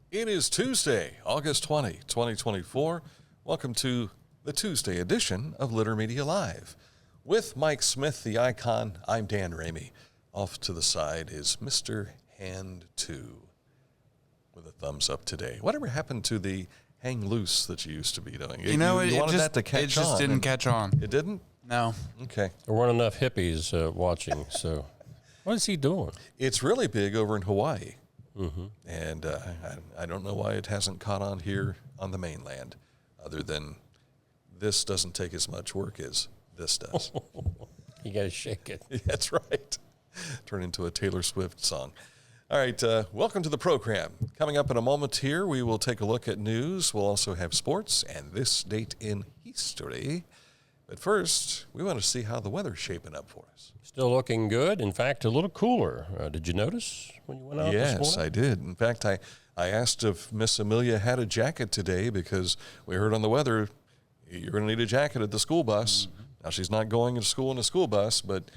It is Tuesday, August 20, 2024. Welcome to the Tuesday edition of Litter Media Live. With Mike Smith, the icon, I'm Dan Ramey. Off to the side is Mr. Hand 2 with a thumbs up today. Whatever happened to the hang loose that you used to be doing? You wanted that to catch on. It just didn't catch on. It didn't? No. Okay. There weren't enough hippies watching, so what is he doing? It's really big over in Hawaii. Mm-hmm. And I don't know why it hasn't caught on here on the mainland, other than this doesn't take as much work as this does. You got to shake it. That's right. Turn into a Taylor Swift song. All right, welcome to the program. Coming up in a moment here, we will take a look at news. We'll also have sports and this date in history. But first, we want to see how the weather's shaping up for us. Still looking good. In fact, a little cooler. Did you notice when you went out this morning? Yes, I did. In fact, I asked if Miss Amelia had a jacket today because we heard on the weather you're going to need a jacket at the school bus. Mm-hmm. Now, she's not going to school in a school bus, but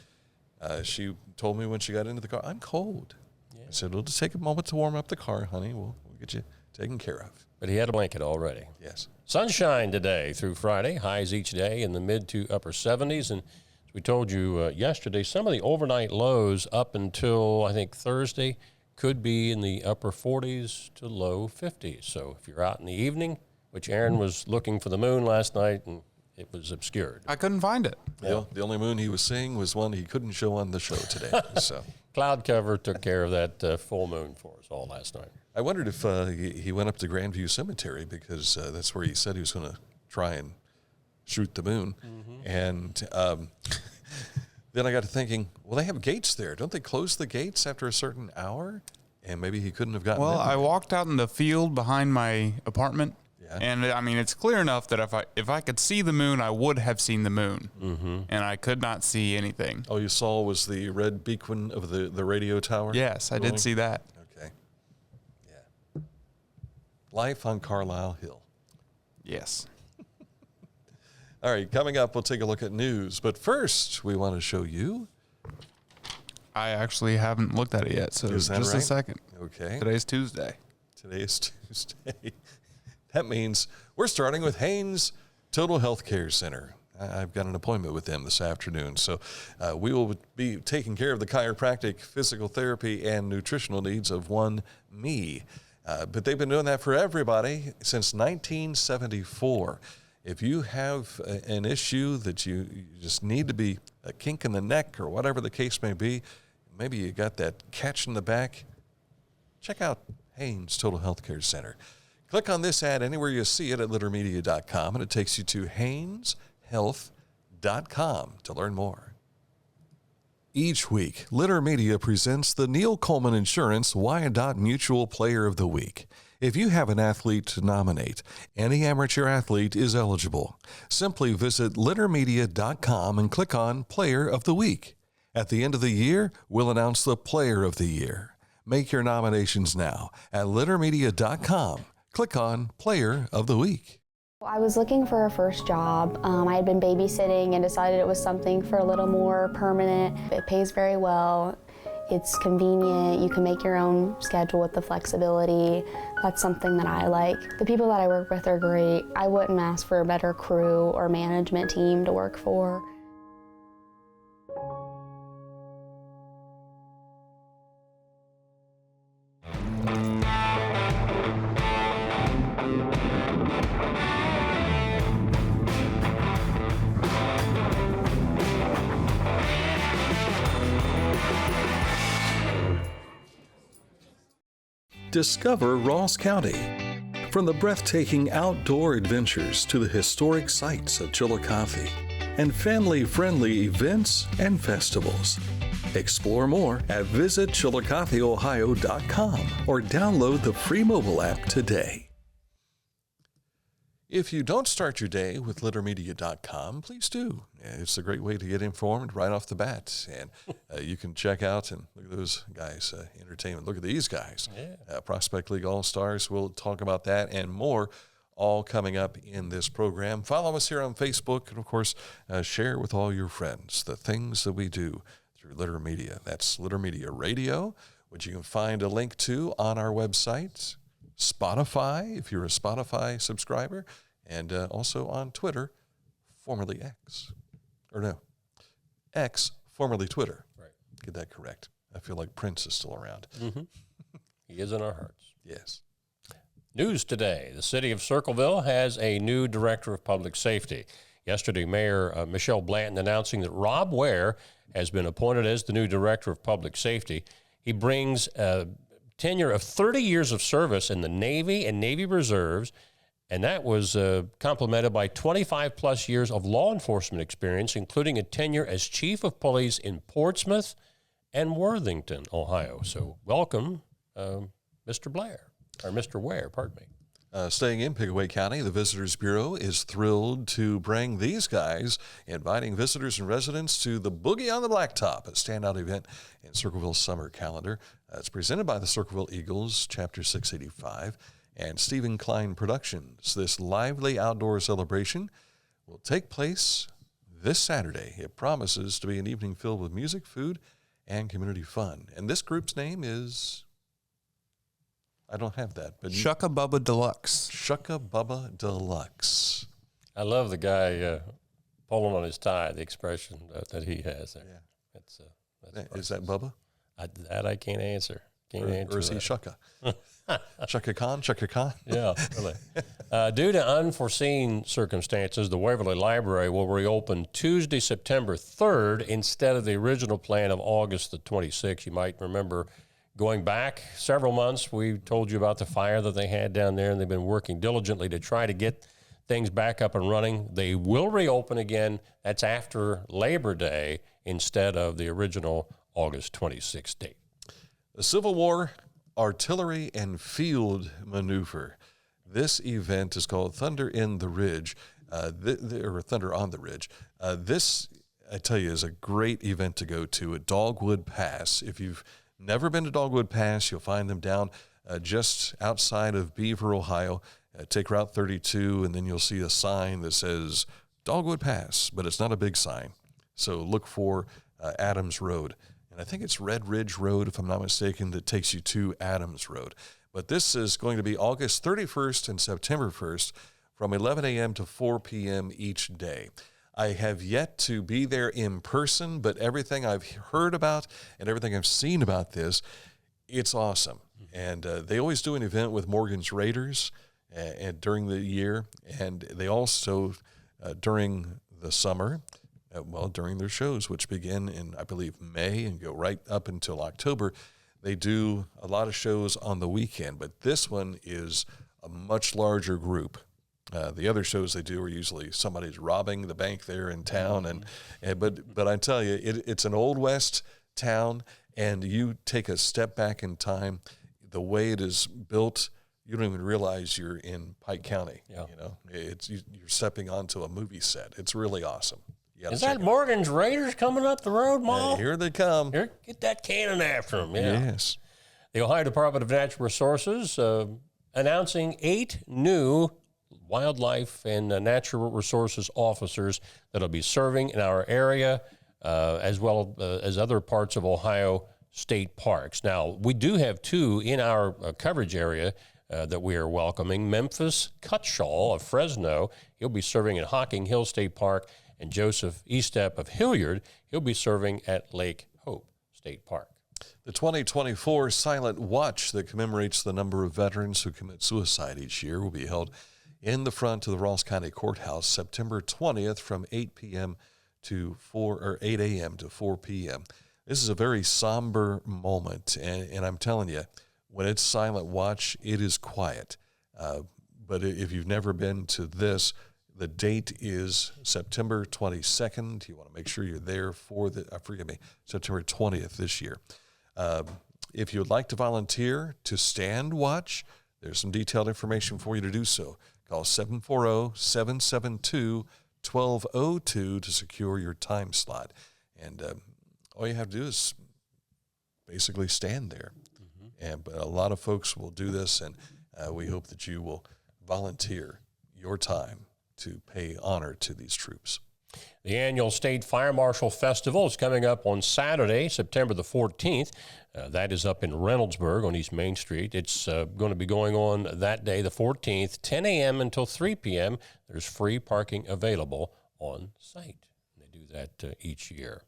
she told me when she got into the car, I'm cold. Yeah. I said, it'll just take a moment to warm up the car, honey. We'll get you taken care of. But he had a blanket already. Yes. Sunshine today through Friday. Highs each day in the mid to upper 70s. And as we told you yesterday, some of the overnight lows up until, I think, Thursday could be in the upper 40s to low 50s. So if you're out in the evening, which Aaron was looking for the moon last night, and it was obscured. I couldn't find it. Yeah. The only moon he was seeing was one he couldn't show on the show today. So cloud cover took care of that full moon for us all last night. I wondered if he went up to Grandview Cemetery because that's where he said he was going to try and shoot the moon. Mm-hmm. And then I got to thinking, well, they have gates there. Don't they close the gates after a certain hour? And maybe he couldn't have gotten Well, I walked out in the field behind my apartment. Yeah. And, I mean, it's clear enough that if I could see the moon, I would have seen the moon. Mm-hmm. And I could not see anything. Oh, you saw was the red beacon of the radio tower? Yes, I did see that. Okay. Yeah. Life on Carlisle Hill. Yes. All right, coming up, we'll take a look at news. But first, we want to show you. I actually haven't looked at it yet, so just right? a second. Okay. Today's Tuesday. Today is Tuesday. That means we're starting with Haynes Total Health Care Center. I've got an appointment with them this afternoon. So we will be taking care of the chiropractic, physical therapy, and nutritional needs of one me. But they've been doing that for everybody since 1974. If you have an issue that you just need to be a kink in the neck or whatever the case may be, maybe you got that catch in the back, check out Haynes Total Health Care Center. Click on this ad anywhere you see it at littermedia.com, and it takes you to hayneshealth.com to learn more. Each week, Litter Media presents the Neil Coleman Insurance Wyandotte Mutual Player of the Week. If you have an athlete to nominate, any amateur athlete is eligible. Simply visit littermedia.com and click on Player of the Week. At the end of the year, we'll announce the Player of the Year. Make your nominations now at littermedia.com. Click on Player of the Week. I was looking for a first job. I had been babysitting and decided it was something for a little more permanent. It pays very well. It's convenient. You can make your own schedule with the flexibility. That's something that I like. The people that I work with are great. I wouldn't ask for a better crew or management team to work for. Discover Ross County. From the breathtaking outdoor adventures to the historic sights of Chillicothe and family-friendly events and festivals. Explore more at visitchillicotheohio.com or download the free mobile app today. If you don't start your day with littermedia.com, please do. It's a great way to get informed right off the bat. And you can check out and look at those guys, entertainment. Look at these guys. Yeah. Prospect League All-Stars. We'll talk about that and more, all coming up in this program. Follow us here on Facebook and, of course, share with all your friends the things that we do through Litter Media. That's Litter Media Radio, which you can find a link to on our website. Spotify, if you're a Spotify subscriber, and also on Twitter, formerly X. Or no, X, formerly Twitter. Right. Get that correct. I feel like Prince is still around. Mm-hmm. He is in our hearts. Yes. News today. The city of Circleville has a new director of public safety. Yesterday, Mayor Michelle Blanton announcing that Rob Ware has been appointed as the new director of public safety. He brings a tenure of 30 years of service in the Navy and Navy Reserves, and that was complemented by 25-plus years of law enforcement experience, including a tenure as chief of police in Portsmouth and Worthington, Ohio. So welcome, Mr. Ware, pardon me. Staying in Pickaway County, the Visitors Bureau is thrilled to bring these guys, inviting visitors and residents to the Boogie on the Blacktop, a standout event in Circleville's summer calendar. It's presented by the Circleville Eagles, Chapter 685, and Stephen Klein Productions. This lively outdoor celebration will take place this Saturday. It promises to be an evening filled with music, food, and community fun. And this group's name is... I don't have that, but Shucka Bubba Deluxe. Shucka Bubba Deluxe. I love the guy pulling on his tie, the expression that he has there. Yeah. That's Is that Bubba? I can't answer. Or is he Shucka? Shucka Khan? Yeah, really. Due to unforeseen circumstances, the Waverly Library will reopen Tuesday, September 3rd, instead of the original plan of August the 26th. You might remember going back several months, we told you about the fire that they had down there, and they've been working diligently to try to get things back up and running. They will reopen again. That's after Labor Day instead of the original August 26th date. The Civil War Artillery and Field Maneuver. This event is called Thunder in the Ridge, or Thunder on the Ridge. This, I tell you, is a great event to go to at Dogwood Pass. If you've never been to Dogwood Pass, you'll find them down just outside of Beaver, Ohio. Take Route 32, and then you'll see a sign that says Dogwood Pass, but it's not a big sign. So look for Adams Road. And I think it's Red Ridge Road, if I'm not mistaken, that takes you to Adams Road. But this is going to be August 31st and September 1st from 11 a.m. to 4 p.m. each day. I have yet to be there in person, but everything I've heard about and everything I've seen about this, it's awesome. And they always do an event with Morgan's Raiders and during the year, and they also, during the summer, during their shows, which begin in, I believe, May and go right up until October, they do a lot of shows on the weekend. But this one is a much larger group. The other shows they do are usually somebody's robbing the bank there in town, but I tell you, it's an Old West town, and you take a step back in time, the way it is built, you don't even realize you're in Pike County. Yeah. You know, you're stepping onto a movie set. It's really awesome. Is that Morgan's Raiders coming up the road, Mom? Here they come. Here, get that cannon after them. Yeah. Yes. The Ohio Department of Natural Resources announcing 8 new wildlife and natural resources officers that will be serving in our area as well as other parts of Ohio state parks. Now, we do have 2 in our coverage area that we are welcoming. Memphis Cutshall of Fresno, he'll be serving at Hocking Hill State Park, and Joseph Estep of Hilliard, he'll be serving at Lake Hope State Park. The 2024 Silent Watch that commemorates the number of veterans who commit suicide each year will be held in the front of the Ross County Courthouse September 20th from 8 a.m. to 4 p.m. This is a very somber moment, and I'm telling you, when it's Silent Watch, it is quiet. But if you've never been to this, the date is September 22nd. You want to make sure you're there for September 20th this year. If you would like to volunteer to stand watch, there's some detailed information for you to do so. Call 740-772-1202 to secure your time slot. And all you have to do is basically stand there. Mm-hmm. But a lot of folks will do this, and we hope that you will volunteer your time to pay honor to these troops. The annual State Fire Marshal Festival is coming up on Saturday, September the 14th. That is up in Reynoldsburg on East Main Street. It's going to be going on that day, the 14th, 10 a.m. until 3 p.m. There's free parking available on site. They do that each year.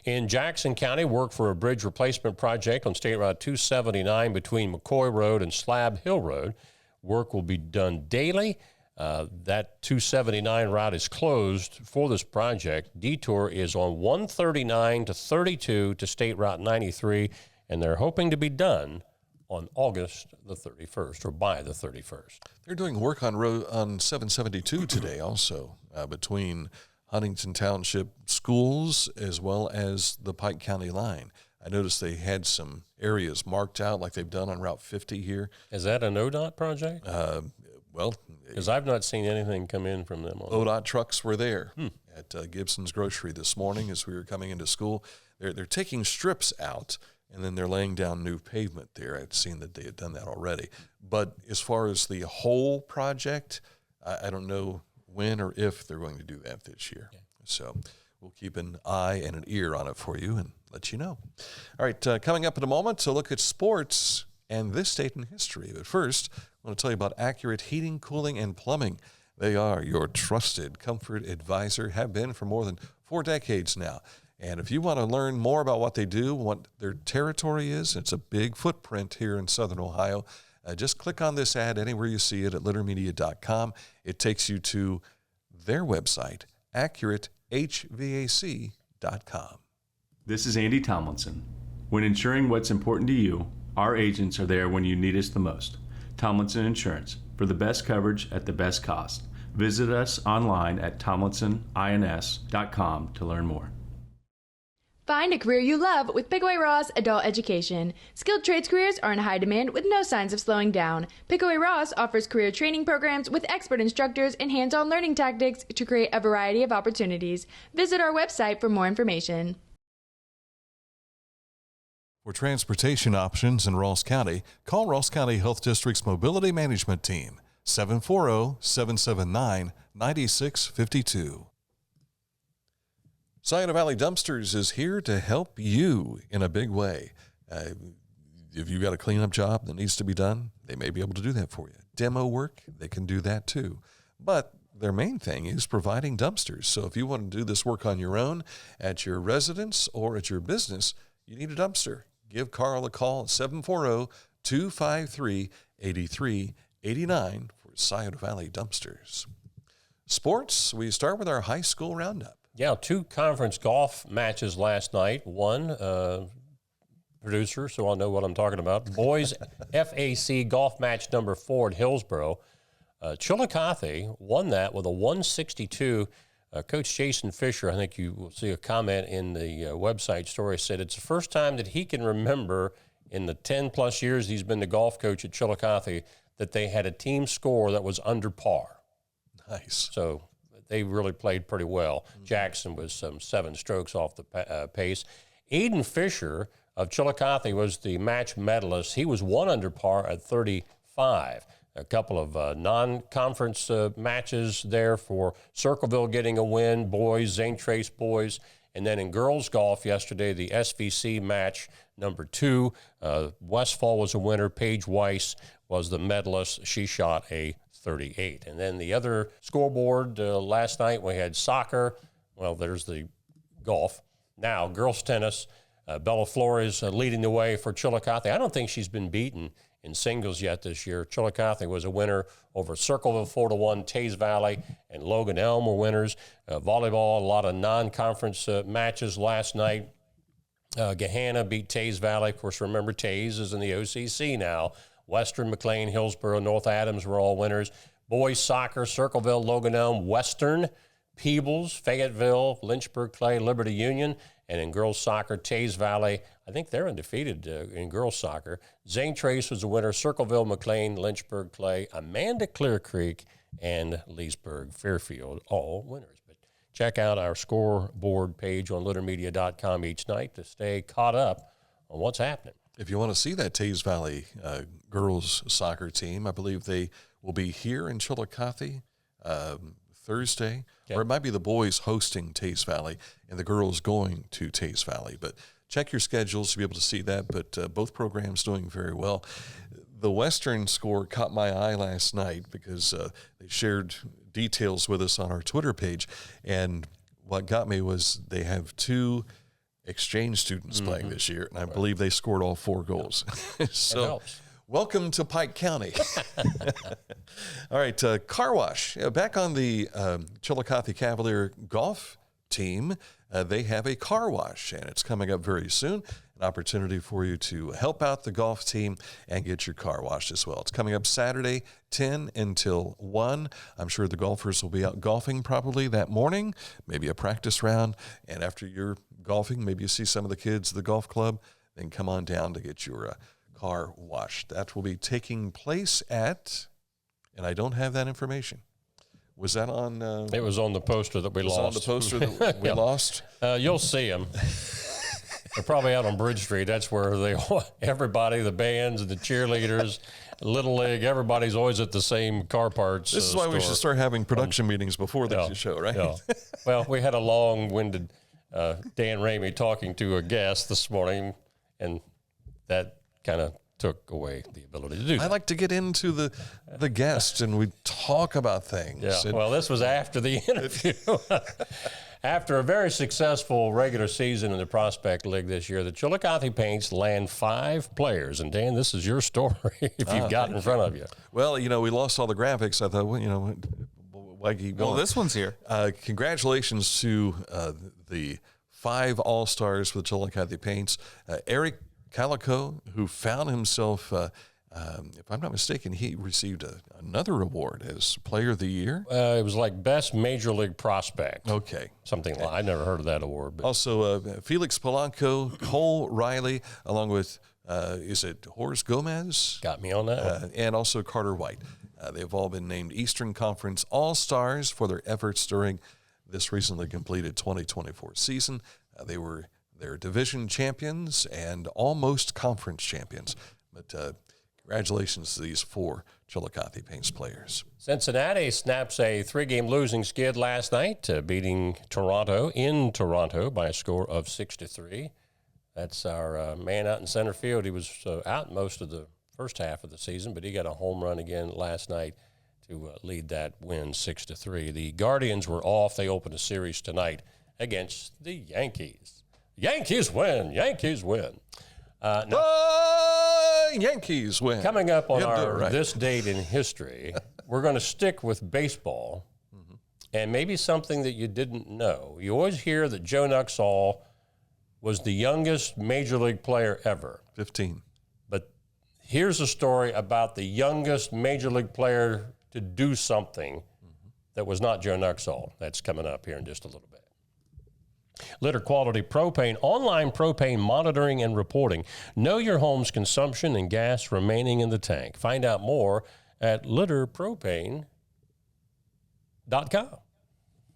In Jackson County, work for a bridge replacement project on State Route 279 between McCoy Road and Slab Hill Road. Work will be done daily. That 279 route is closed for this project. Detour is on 139 to 32 to State Route 93, and they're hoping to be done on August the 31st, or by the 31st. They're doing work on 772 today also, between Huntington Township schools as well as the Pike County line. I noticed they had some areas marked out like they've done on Route 50 here. Is that an ODOT project? Well, because I've not seen anything come in from them. ODOT trucks were there at Gibson's Grocery this morning as we were coming into school. They're taking strips out, and then they're laying down new pavement there. I'd seen that they had done that already. But as far as the whole project, I don't know when or if they're going to do that this year. Yeah. So we'll keep an eye and an ear on it for you and let you know. All right, coming up in a moment to look at sports and this date in history. But first, I want to tell you about Accurate Heating, Cooling, and Plumbing. They are your trusted comfort advisor, have been for more than 4 decades now. And if you want to learn more about what they do, what their territory is, it's a big footprint here in Southern Ohio. Just click on this ad anywhere you see it at littermedia.com. It takes you to their website, AccurateHVAC.com. This is Andy Tomlinson. When ensuring what's important to you, our agents are there when you need us the most. Tomlinson Insurance, for the best coverage at the best cost. Visit us online at tomlinsonins.com to learn more. Find a career you love with Pickaway Ross Adult Education. Skilled trades careers are in high demand with no signs of slowing down. Pickaway Ross offers career training programs with expert instructors and hands-on learning tactics to create a variety of opportunities. Visit our website for more information. For transportation options in Ross County, call Ross County Health District's Mobility Management Team, 740-779-9652. Scioto Valley Dumpsters is here to help you in a big way. If you've got a cleanup job that needs to be done, they may be able to do that for you. Demo work, they can do that too. But their main thing is providing dumpsters. So if you want to do this work on your own, at your residence or at your business, you need a dumpster. Give Carl a call at 740-253-8389 for Scioto Valley Dumpsters. Sports, we start with our high school roundup. Yeah, 2 conference golf matches last night. One, producer, so I'll know what I'm talking about. Boys FAC golf match number 4 at Hillsboro. Chillicothe won that with a 162. Coach Jason Fisher, I think you will see a comment in the website story, said it's the first time that he can remember in the 10-plus years he's been the golf coach at Chillicothe that they had a team score that was under par. Nice. So they really played pretty well. Mm-hmm. Jackson was 7 strokes off the pace. Eden Fisher of Chillicothe was the match medalist. He was 1 under par at 35. A couple of non-conference matches there for Circleville getting a win, boys, Zane Trace boys. And then in girls golf yesterday, the SVC match number 2. Westfall was a winner. Paige Weiss was the medalist. She shot a 38. And then the other scoreboard last night, we had soccer. Well, there's the golf. Now, girls tennis. Bella Flores leading the way for Chillicothe. I don't think she's been beaten in singles yet this year. Chillicothe was a winner over Circleville 4-1. Tays Valley and Logan Elm were winners. Volleyball, a lot of non-conference matches last night. Gahanna beat Tays Valley. Of course, remember, Tays is in the OCC now. Western, McLean, Hillsboro, North Adams were all winners. Boys soccer, Circleville, Logan Elm, Western, Peebles, Fayetteville, Lynchburg Clay, Liberty Union. And in girls soccer, Tays Valley, I think they're undefeated in girls soccer. Zane Trace was the winner. Circleville, McLean, Lynchburg Clay, Amanda Clear Creek, and Leesburg Fairfield, all winners. But check out our scoreboard page on littermedia.com each night to stay caught up on what's happening. If you want to see that Tays Valley girls soccer team, I believe they will be here in Chillicothe Thursday, or it might be the boys hosting Taze Valley and the girls going to Taze Valley. But check your schedules to be able to see that. But both programs doing very well. The Western score caught my eye last night because they shared details with us on our Twitter page. And what got me was they have 2 exchange students playing this year, and I believe they scored all 4 goals. So welcome to Pike County. All right, car wash. Back on the Chillicothe Cavalier golf team, they have a car wash, and it's coming up very soon. An opportunity for you to help out the golf team and get your car washed as well. It's coming up Saturday, 10 until 1. I'm sure the golfers will be out golfing probably that morning, maybe a practice round. And after you're golfing, maybe you see some of the kids at the golf club, then come on down to get your car washed. That will be taking place at, and I don't have that information. Was that on? It was on the poster that we lost. On the poster that we lost? You'll see them. They're probably out on Bridge Street. That's where everybody, the bands and the cheerleaders, Little League, everybody's always at the same car parts This is why store. We should start having production meetings before the show, right? Yeah. Well, we had a long-winded Dan Ramey talking to a guest this morning, and that kind of took away the ability to do that. I like to get into the guests, and we talk about things. Yeah, And well, this was after the interview. After a very successful regular season in the Prospect League this year, the Chillicothe Paints land 5 players. And, Dan, this is your story if you've got it in front of you. Well, we lost all the graphics. I thought, why keep going? Well, this one's here. Congratulations to the 5 All-Stars for the Chillicothe Paints. Eric Calico, who found himself, if I'm not mistaken, he received another award as Player of the Year. It was like Best Major League Prospect. Okay. Something like I never heard of that award. But. Also, Felix Polanco, Cole Riley, along with, is it Horace Gomez? Got me on that one. And also Carter White. They've all been named Eastern Conference All-Stars for their efforts during this recently completed 2024 season. They were their division champions and almost conference champions. But congratulations to these 4 Chillicothe Paints players. Cincinnati snaps a 3-game losing skid last night, beating Toronto in Toronto by a score of 6-3. That's our man out in center field. He was out most of the first half of the season, but he got a home run again last night to lead that win 6-3. The Guardians were off. They opened a series tonight against the Yankees. Yankees win. Yankees win. Yankees win. Coming up on this date in history, we're going to stick with baseball and maybe something that you didn't know. You always hear that Joe Nuxhall was the youngest major league player ever. 15. But here's a story about the youngest major league player to do something that was not Joe Nuxhall. That's coming up here in just a little bit. Litter Quality Propane, online propane monitoring and reporting. Know your home's consumption and gas remaining in the tank. Find out more at litterpropane.com.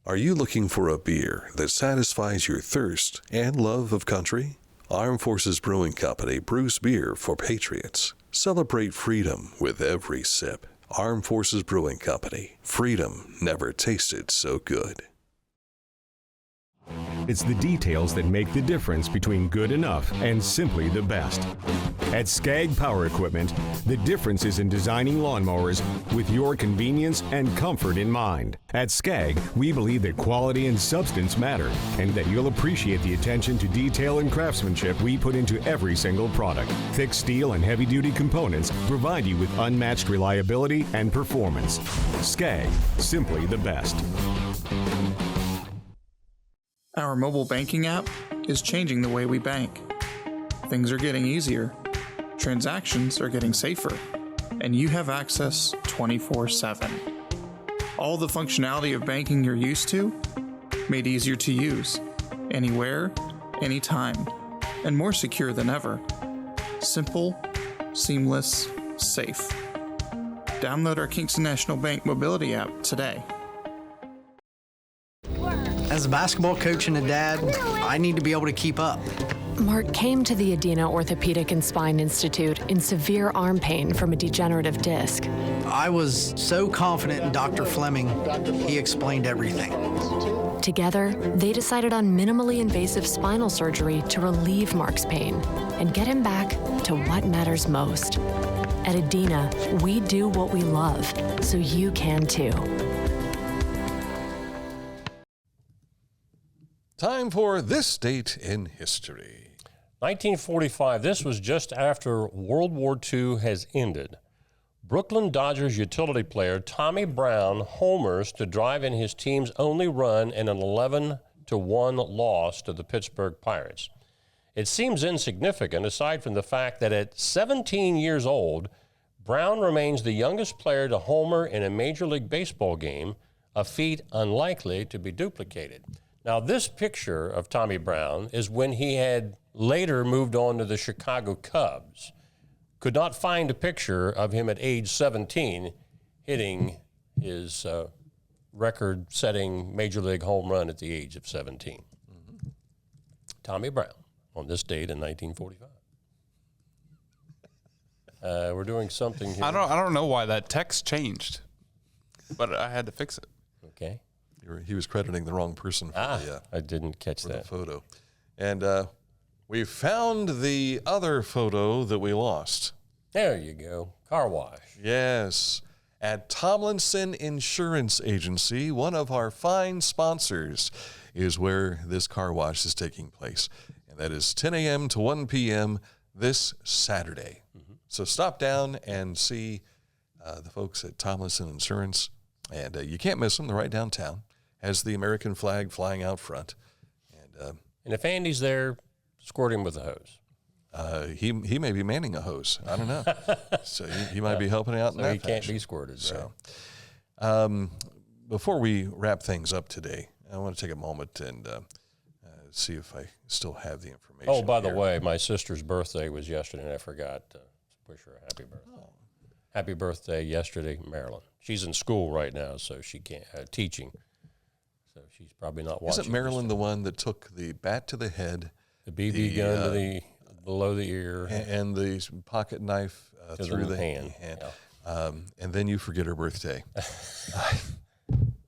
Are you looking for a beer that satisfies your thirst and love of country? Armed Forces Brewing Company brews beer for patriots. Celebrate freedom with every sip. Armed Forces Brewing Company. Freedom never tasted so good. It's the details that make the difference between good enough and simply the best. At Skag Power Equipment, the difference is in designing lawnmowers with your convenience and comfort in mind. At Skag, we believe that quality and substance matter, and that you'll appreciate the attention to detail and craftsmanship we put into every single product. Thick steel and heavy-duty components provide you with unmatched reliability and performance. Skag, simply the best. Our mobile banking app is changing the way we bank. Things are getting easier, transactions are getting safer, and you have access 24/7. All the functionality of banking you're used to, made easier to use, anywhere, anytime, and more secure than ever. Simple, seamless, safe. Download our Kingston National Bank mobility app today. As a basketball coach and a dad, I need to be able to keep up. Mark came to the Adena Orthopedic and Spine Institute in severe arm pain from a degenerative disc. I was so confident in Dr. Fleming. He explained everything. Together, they decided on minimally invasive spinal surgery to relieve Mark's pain and get him back to what matters most. At Adina, we do what we love, so you can too. Time for This Date in History. 1945, this was just after World War II has ended. Brooklyn Dodgers utility player Tommy Brown homers to drive in his team's only run in an 11-1 loss to the Pittsburgh Pirates. It seems insignificant aside from the fact that at 17 years old, Brown remains the youngest player to homer in a Major League Baseball game, a feat unlikely to be duplicated. Now, this picture of Tommy Brown is when he had later moved on to the Chicago Cubs. Could not find a picture of him at age 17 hitting his record-setting Major League home run at the age of 17. Mm-hmm. Tommy Brown on this date in 1945. We're doing something here. I don't know why that text changed, but I had to fix it. Okay. He was crediting the wrong person for I didn't catch the that photo. And we found the other photo that we lost. There you go. Car wash. Yes. At Tomlinson Insurance Agency, one of our fine sponsors, is where this car wash is taking place. And that is 10 a.m. to 1 p.m. this Saturday. Mm-hmm. So stop down and see the folks at Tomlinson Insurance. And you can't miss them. They're right downtown. Has the American flag flying out front. And if Andy's there, squirt him with a hose. He may be manning a hose. I don't know. So he might be helping out in that he can't fashion. be squirted. So, before we wrap things up today, I want to take a moment and see if I still have the information. Oh, by the way, my sister's birthday was yesterday, and I forgot to wish her a happy birthday. Oh. Happy birthday yesterday, Marilyn. She's in school right now, so she can't teaching. So she's probably not watching. Isn't Marilyn the one that took the bat to the head, the BB gun to the below the ear, and the pocket knife through the hand? Yeah. And then you forget her birthday.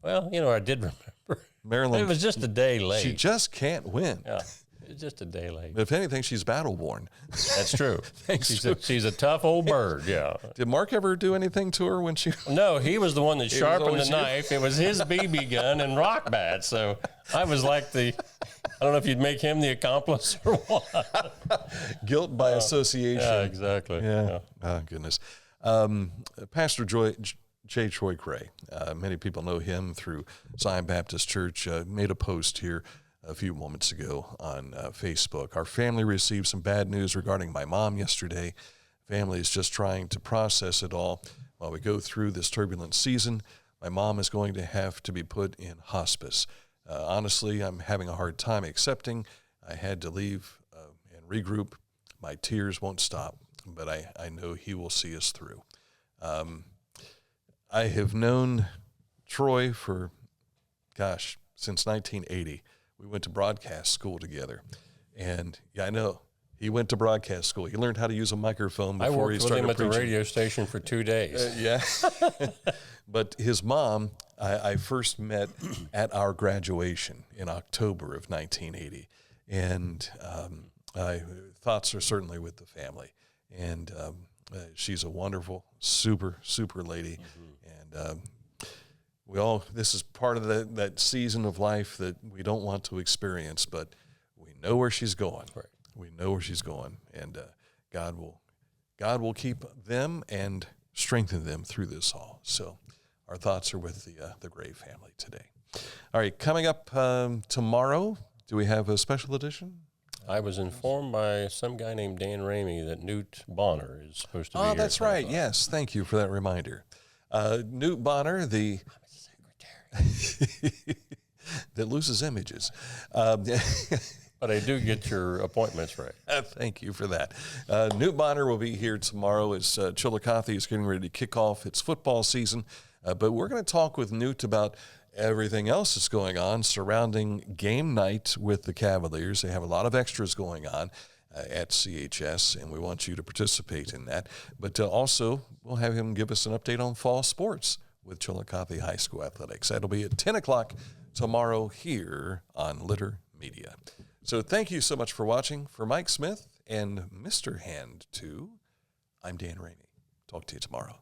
Well, I did remember. Marilyn. It was just a day late. She just can't win. Yeah. It's just a day late. If anything, she's battle-worn. That's true. She's a tough old bird, yeah. Did Mark ever do anything to her when she... No, he was the one that sharpened the knife. It was his BB gun and rock bat. So I was like I don't know if you'd make him the accomplice or what. Guilt by association. Yeah, exactly. Yeah. Oh, goodness. Pastor J. Troy Cray, many people know him through Zion Baptist Church, made a post here a few moments ago on Facebook. Our family received some bad news regarding my mom yesterday. Family is just trying to process it all while we go through this turbulent season. My mom is going to have to be put in hospice. Honestly, I'm having a hard time accepting. I had to leave and regroup. My tears won't stop, but I know he will see us through. I have known Troy for, since 1980. We went to broadcast school together. And, I know, he went to broadcast school. He learned how to use a microphone before he started preaching. I worked with him at the radio station for 2 days. Yeah. But his mom, I first met at our graduation in October of 1980. And thoughts are certainly with the family. And she's a wonderful, super, super lady. Mm-hmm. And this is part of that season of life that we don't want to experience, but we know where she's going. Right. We know where she's going, and God will keep them and strengthen them through this all. So our thoughts are with the Gray family today. All right, coming up tomorrow, do we have a special edition? I was informed by some guy named Dan Ramey that Newt Bonner is supposed to be here. Oh, that's right. Yes, thank you for that reminder. Newt Bonner, the that loses images. But I do get your appointments right. Thank you for that. Newt Bonner will be here tomorrow as Chillicothe is getting ready to kick off its football season. But we're going to talk with Newt about everything else that's going on surrounding game night with the Cavaliers. They have a lot of extras going on. at CHS, and we want you to participate in that. But also, we'll have him give us an update on fall sports with Chillicothe High School Athletics. That'll be at 10 o'clock tomorrow here on Litter Media. So thank you so much for watching. For Mike Smith and Mr. Hand 2, I'm Dan Rainey. Talk to you tomorrow.